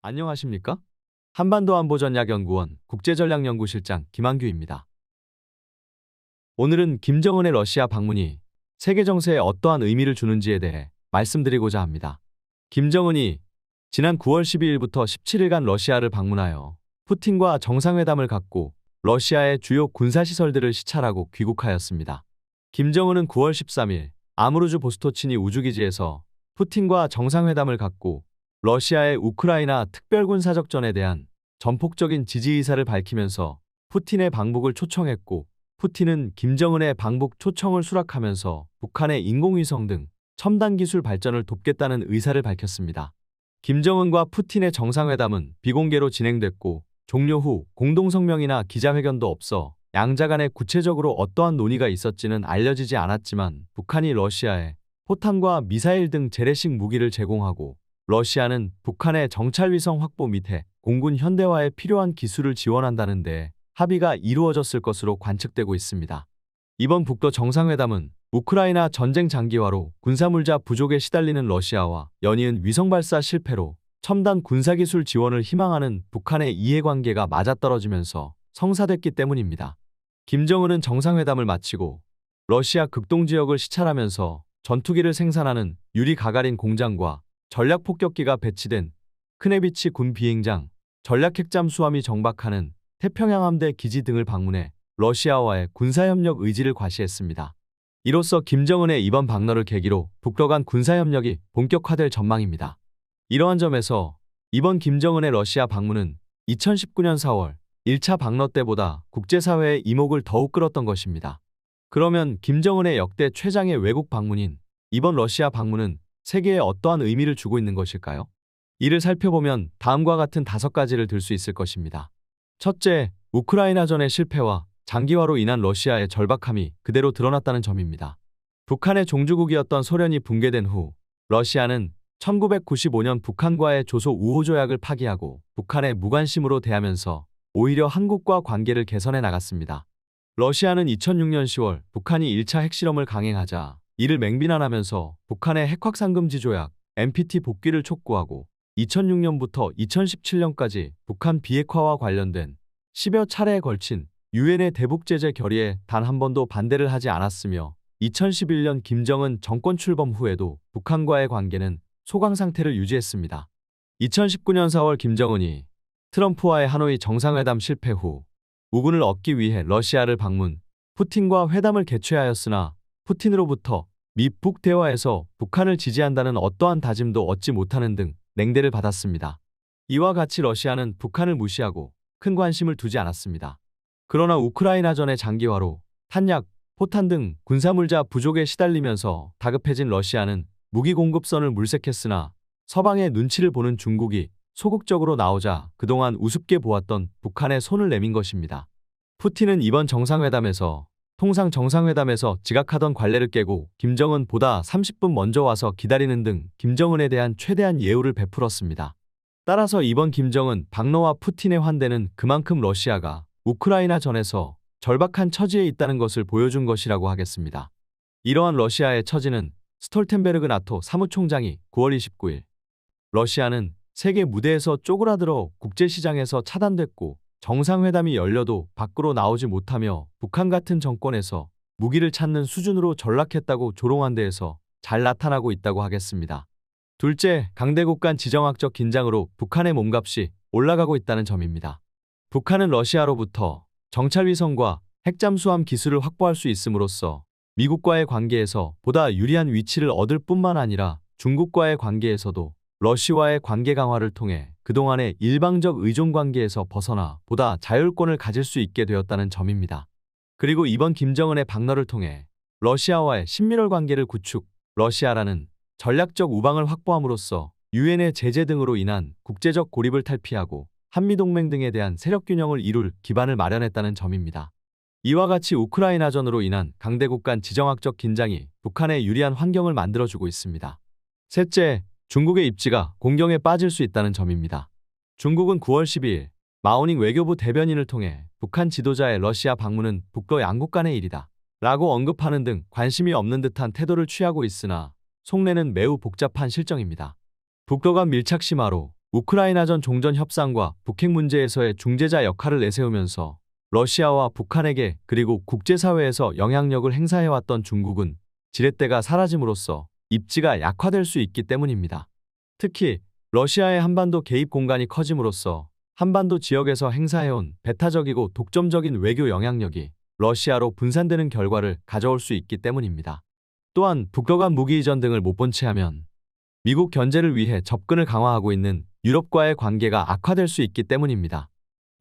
안녕하십니까? 한반도안보전략연구원 국제전략연구실장 김한규입니다. 오늘은 김정은의 러시아 방문이 세계 정세에 어떠한 의미를 주는지에 대해 말씀드리고자 합니다. 김정은이 지난 9월 12일부터 17일간 러시아를 방문하여 푸틴과 정상회담을 갖고 러시아의 주요 군사시설들을 시찰하고 귀국하였습니다. 김정은은 9월 13일 아무르주 보스토치니 우주기지에서 푸틴과 정상회담을 갖고 러시아의 우크라이나 특별군사작전에 대한 전폭적인 지지 의사를 밝히면서 푸틴의 방북을 초청했고, 푸틴은 김정은의 방북 초청을 수락하면서 북한의 인공위성 등 첨단 기술 발전을 돕겠다는 의사를 밝혔습니다. 김정은과 푸틴의 정상회담은 비공개로 진행됐고, 종료 후 공동성명이나 기자회견도 없어 양자 간에 구체적으로 어떠한 논의가 있었지는 알려지지 않았지만, 북한이 러시아에 포탄과 미사일 등 재래식 무기를 제공하고 러시아는 북한의 정찰위성 확보 및 공군 현대화에 필요한 기술을 지원한다는 데 합의가 이루어졌을 것으로 관측되고 있습니다. 이번 북러 정상회담은 우크라이나 전쟁 장기화로 군사물자 부족에 시달리는 러시아와 연이은 위성 발사 실패로 첨단 군사기술 지원을 희망하는 북한의 이해관계가 맞아떨어지면서 성사됐기 때문입니다. 김정은은 정상회담을 마치고 러시아 극동지역을 시찰하면서 전투기를 생산하는 유리 가가린 공장과 전략폭격기가 배치된 크네비치 군 비행장, 전략핵잠수함이 정박하는 태평양 함대 기지 등을 방문해 러시아와의 군사협력 의지를 과시했습니다. 이로써 김정은의 이번 방문을 계기로 북러 간 군사협력이 본격화될 전망입니다. 이러한 점에서 이번 김정은의 러시아 방문은 2019년 4월 1차 방러 때보다 국제사회의 이목을 더욱 끌었던 것입니다. 그러면 김정은의 역대 최장의 외국 방문인 이번 러시아 방문은 세계에 어떠한 의미를 주고 있는 것일까요? 이를 살펴보면 다음과 같은 5가지를 들 수 있을 것입니다. 첫째, 우크라이나전의 실패와 장기화로 인한 러시아의 절박함이 그대로 드러났다는 점입니다. 북한의 종주국이었던 소련이 붕괴된 후 러시아는 1995년 북한과의 조소 우호 조약을 파기하고 북한의 무관심으로 대하면서 오히려 한국과 관계를 개선해 나갔습니다. 러시아는 2006년 10월 북한이 1차 핵실험을 강행하자 이를 맹비난하면서 북한의 핵확산금지 조약 NPT 복귀를 촉구하고 2006년부터 2017년까지 북한 비핵화와 관련된 10여 차례에 걸친 유엔의 대북제재 결의에 단 한 번도 반대를 하지 않았으며 2011년 김정은 정권 출범 후에도 북한과의 관계는 소강 상태를 유지했습니다. 2019년 4월 김정은이 트럼프와의 하노이 정상회담 실패 후 우군을 얻기 위해 러시아를 방문, 푸틴과 회담을 개최하였으나 푸틴으로부터 미-북 대화에서 북한을 지지한다는 어떠한 다짐도 얻지 못하는 등 냉대를 받았습니다. 이와 같이 러시아는 북한을 무시하고 큰 관심을 두지 않았습니다. 그러나 우크라이나전의 장기화로 탄약, 포탄 등 군사물자 부족에 시달리면서 다급해진 러시아는 무기 공급선을 물색했으나 서방의 눈치를 보는 중국이 소극적으로 나오자 그동안 우습게 보았던 북한에 손을 내민 것입니다. 푸틴은 이번 정상회담에서 통상 정상회담에서 지각하던 관례를 깨고 김정은보다 30분 먼저 와서 기다리는 등 김정은에 대한 최대한 예우를 베풀었습니다. 따라서 이번 김정은 방러와 푸틴의 환대는 그만큼 러시아가 우크라이나 전에서 절박한 처지에 있다는 것을 보여준 것이라고 하겠습니다. 이러한 러시아의 처지는 스톨텐베르그 나토 사무총장이 9월 29일 러시아는 세계 무대에서 쪼그라들어 국제시장에서 차단됐고 정상회담이 열려도 밖으로 나오지 못하며 북한 같은 정권에서 무기를 찾는 수준으로 전락했다고 조롱한 데에서 잘 나타나고 있다고 하겠습니다. 둘째, 강대국 간 지정학적 긴장으로 북한의 몸값이 올라가고 있다는 점입니다. 북한은 러시아로부터 정찰위성과 핵잠수함 기술을 확보할 수 있음으로써 미국과의 관계에서 보다 유리한 위치를 얻을 뿐만 아니라 중국과의 관계에서도 러시아와의 관계 강화를 통해 그동안의 일방적 의존 관계에서 벗어나 보다 자율권을 가질 수 있게 되었다는 점입니다. 그리고 이번 김정은의 방러를 통해 러시아와의 친밀한 관계를 구축, 러시아라는 전략적 우방을 확보함으로써 유엔의 제재 등으로 인한 국제적 고립을 탈피하고 한미동맹 등에 대한 세력균형을 이룰 기반을 마련했다는 점입니다. 이와 같이 우크라이나전으로 인한 강대국 간 지정학적 긴장이 북한에 유리한 환경을 만들어주고 있습니다. 셋째, 중국의 입지가 공경에 빠질 수 있다는 점입니다. 중국은 9월 12일 마오닝 외교부 대변인을 통해 북한 지도자의 러시아 방문은 북러 양국 간의 일이다 라고 언급하는 등 관심이 없는 듯한 태도를 취하고 있으나 속내는 매우 복잡한 실정입니다. 북러 간 밀착 심화로 우크라이나전 종전 협상과 북핵 문제에서의 중재자 역할을 내세우면서 러시아와 북한에게 그리고 국제사회에서 영향력을 행사해왔던 중국은 지렛대가 사라짐으로써 입지가 약화될 수 있기 때문입니다. 특히 러시아의 한반도 개입 공간이 커짐으로써 한반도 지역에서 행사해온 배타적이고 독점적인 외교 영향력이 러시아로 분산되는 결과를 가져올 수 있기 때문입니다. 또한 북러 간 무기 이전 등을 못 본 채 하면 미국 견제를 위해 접근을 강화하고 있는 유럽과의 관계가 악화될 수 있기 때문입니다.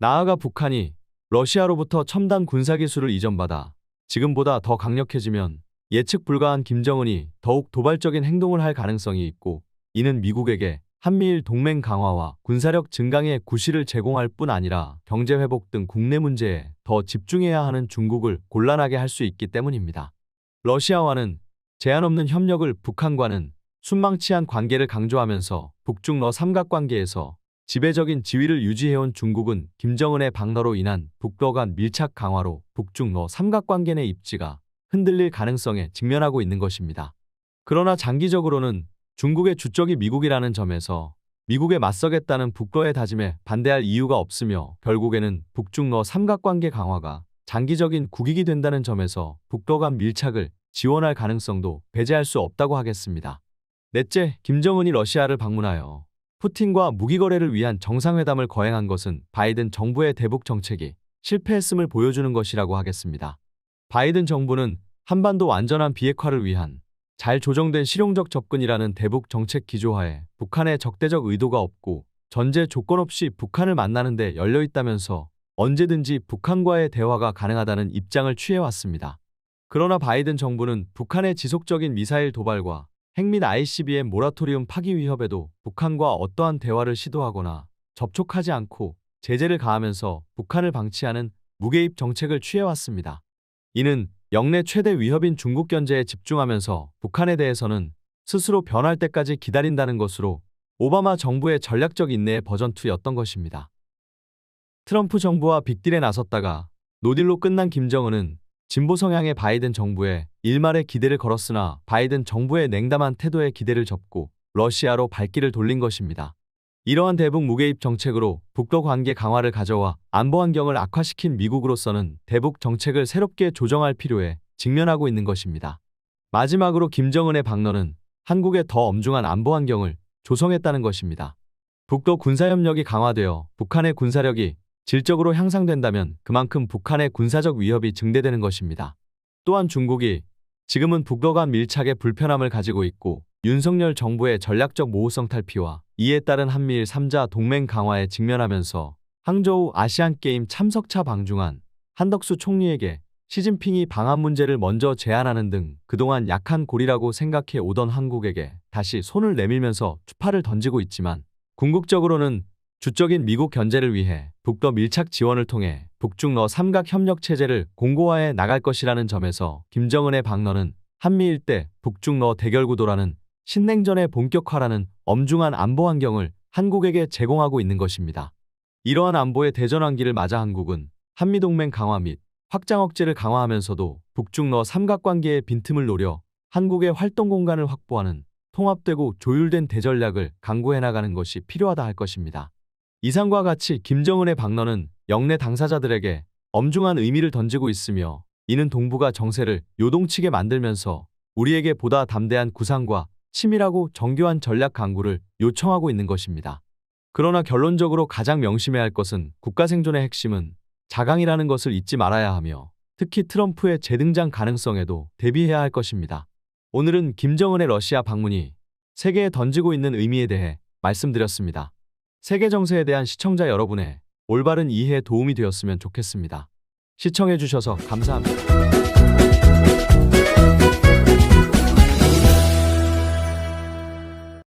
나아가 북한이 러시아로부터 첨단 군사기술을 이전받아 지금보다 더 강력해지면 예측 불가한 김정은이 더욱 도발적인 행동을 할 가능성이 있고, 이는 미국에게 한미일 동맹 강화와 군사력 증강의 구실을 제공할 뿐 아니라 경제 회복 등 국내 문제에 더 집중해야 하는 중국을 곤란하게 할 수 있기 때문입니다. 러시아와는 제한 없는 협력을, 북한과는 순망치한 관계를 강조하면서 북중러 삼각관계에서 지배적인 지위를 유지해온 중국은 김정은의 방러로 인한 북러 간 밀착 강화로 북중러 삼각관계 내 입지가 흔들릴 가능성에 직면하고 있는 것입니다. 그러나 장기적으로는 중국의 주적이 미국이라는 점에서 미국에 맞서겠다는 북러의 다짐에 반대할 이유가 없으며, 결국에는 북중러 삼각관계 강화가 장기적인 국익이 된다는 점에서 북러 간 밀착을 지원할 가능성도 배제할 수 없다고 하겠습니다. 넷째, 김정은이 러시아를 방문하여 푸틴과 무기거래를 위한 정상회담을 거행한 것은 바이든 정부의 대북 정책이 실패했음을 보여주는 것이라고 하겠습니다. 바이든 정부는 한반도 완전한 비핵화를 위한 잘 조정된 실용적 접근이라는 대북 정책 기조하에 북한의 적대적 의도가 없고 전제 조건 없이 북한을 만나는 데 열려 있다면서 언제든지 북한과의 대화가 가능하다는 입장을 취해왔습니다. 그러나 바이든 정부는 북한의 지속적인 미사일 도발과 핵 및 ICBM 모라토리움 파기 위협에도 북한과 어떠한 대화를 시도하거나 접촉하지 않고 제재를 가하면서 북한을 방치하는 무개입 정책을 취해왔습니다. 이는 역내 최대 위협인 중국 견제에 집중하면서 북한에 대해서는 스스로 변할 때까지 기다린다는 것으로 오바마 정부의 전략적 인내의 버전2였던 것입니다. 트럼프 정부와 빅딜에 나섰다가 노딜로 끝난 김정은은 진보 성향의 바이든 정부에 일말의 기대를 걸었으나 바이든 정부의 냉담한 태도에 기대를 접고 러시아로 발길을 돌린 것입니다. 이러한 대북 무개입 정책으로 북러 관계 강화를 가져와 안보 환경을 악화시킨 미국으로서는 대북 정책을 새롭게 조정할 필요에 직면하고 있는 것입니다. 마지막으로 김정은의 방러는 한국의 더 엄중한 안보 환경을 조성했다는 것입니다. 북러 군사협력이 강화되어 북한의 군사력이 질적으로 향상된다면 그만큼 북한의 군사적 위협이 증대되는 것입니다. 또한 중국이 지금은 북러 간 밀착에 불편함을 가지고 있고 윤석열 정부의 전략적 모호성 탈피와 이에 따른 한미일 3자 동맹 강화에 직면하면서 항저우 아시안게임 참석차 방중한 한덕수 총리에게 시진핑이 방한 문제를 먼저 제안하는 등 그동안 약한 고리라고 생각해 오던 한국에게 다시 손을 내밀면서 추파를 던지고 있지만, 궁극적으로는 주적인 미국 견제를 위해 북러 밀착 지원을 통해 북중러 삼각협력체제를 공고화해 나갈 것이라는 점에서 김정은의 방러는 한미 일대 북중러 대결구도라는 신냉전의 본격화라는 엄중한 안보 환경을 한국에게 제공하고 있는 것입니다. 이러한 안보의 대전환기를 맞아 한국은 한미동맹 강화 및 확장 억제를 강화하면서도 북중러 삼각관계의 빈틈을 노려 한국의 활동 공간을 확보하는 통합되고 조율된 대전략을 강구해 나가는 것이 필요하다 할 것입니다. 이상과 같이 김정은의 방러는 역내 당사자들에게 엄중한 의미를 던지고 있으며, 이는 동북아 정세를 요동치게 만들면서 우리에게 보다 담대한 구상과 치밀하고 정교한 전략 강구를 요청하고 있는 것입니다. 그러나 결론적으로 가장 명심해야 할 것은 국가 생존의 핵심은 자강이라는 것을 잊지 말아야 하며, 특히 트럼프의 재등장 가능성에도 대비해야 할 것입니다. 오늘은 김정은의 러시아 방문이 세계에 던지고 있는 의미에 대해 말씀드렸습니다. 세계 정세에 대한 시청자 여러분의 올바른 이해에 도움이 되었으면 좋겠습니다. 시청해주셔서 감사합니다.